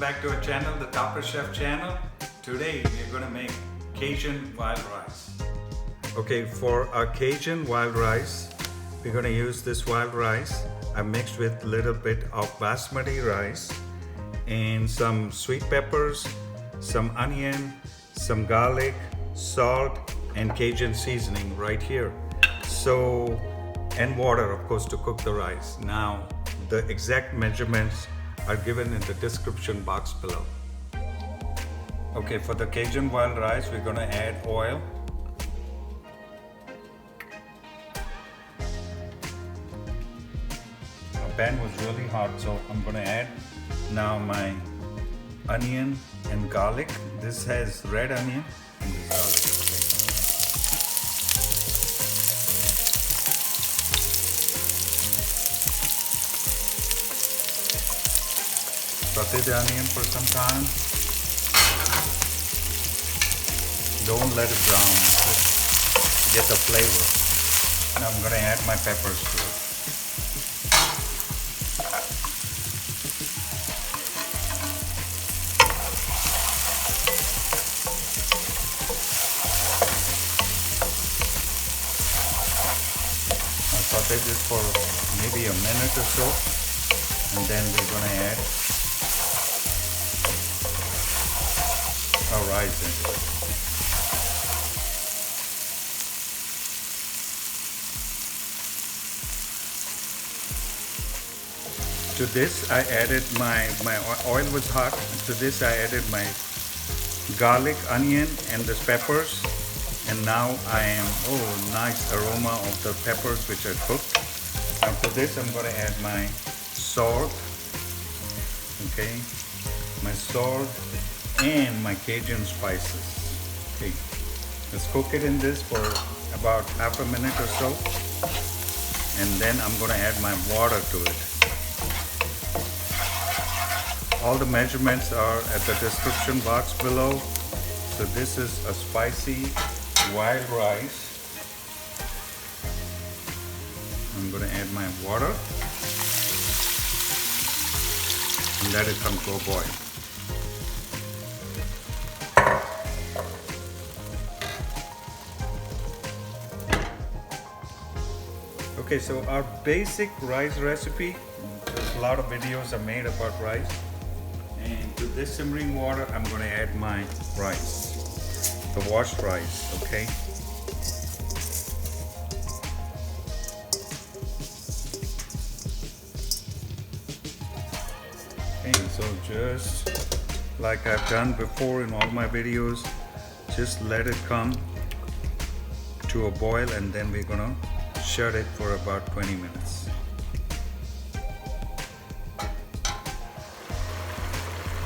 back to our channel, the Topper Chef channel. Today we are going to make Cajun wild rice. Okay, for our Cajun wild rice, we're going to use this wild rice. I mixed with a little bit of basmati rice and some sweet peppers, some onion, some garlic, salt, and Cajun seasoning right here. So, and water, of course, to cook the rice. Now, the exact measurements are given in the description box below. Okay, for the Cajun wild rice, we're going to add oil. The pan was really hot, so I'm going to add now my onion and garlic. This has red onion and this garlic. Saute the onion for some time. Don't let it brown, just get the flavor. Now I'm going to add my peppers to it. I'll saute this for maybe a minute or so, and then we're going to add our rice into it. To this I added my oil was hot. To this I added my garlic, onion, and the peppers. And now I am, nice aroma of the peppers which are cooked. After this I'm going to add my salt. Okay, my salt and my Cajun spices. Okay, let's cook it in this for about half a minute or so, and then I'm going to add my water to it. All the measurements are at the description box below. So this is a spicy wild rice. I'm going to add my water and let it come to a boil. Okay, so our basic rice recipe, there's a lot of videos are made about rice. And to this simmering water, I'm going to add my rice, the washed rice, okay? Okay, so just like I've done before in all my videos, just let it come to a boil, and then we're going to shut it for about 20 minutes.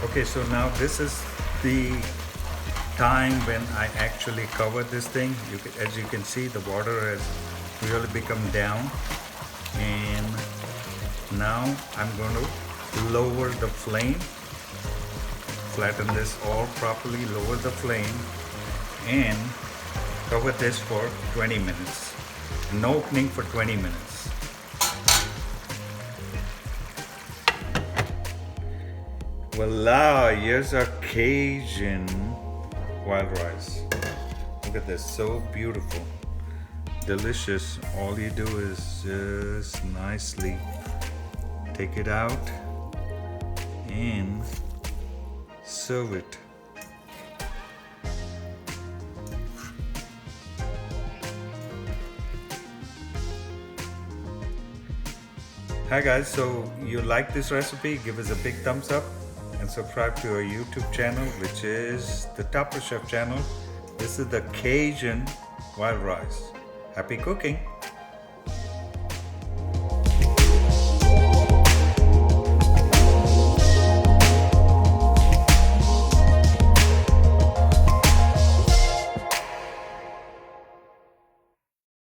Okay, so now this is the time when I actually cover this thing. As you can see, the water has really become down, and now I'm going to lower the flame, flatten this all properly, lower the flame, and cover this for 20 minutes. No opening for 20 minutes. Voila, here's our Cajun wild rice. Look at this, so beautiful, delicious. All you do is just nicely take it out and serve it. Hi guys, so you like this recipe, give us a big thumbs up and subscribe to our YouTube channel, which is the Topper Chef channel. This is the Cajun wild rice. Happy cooking!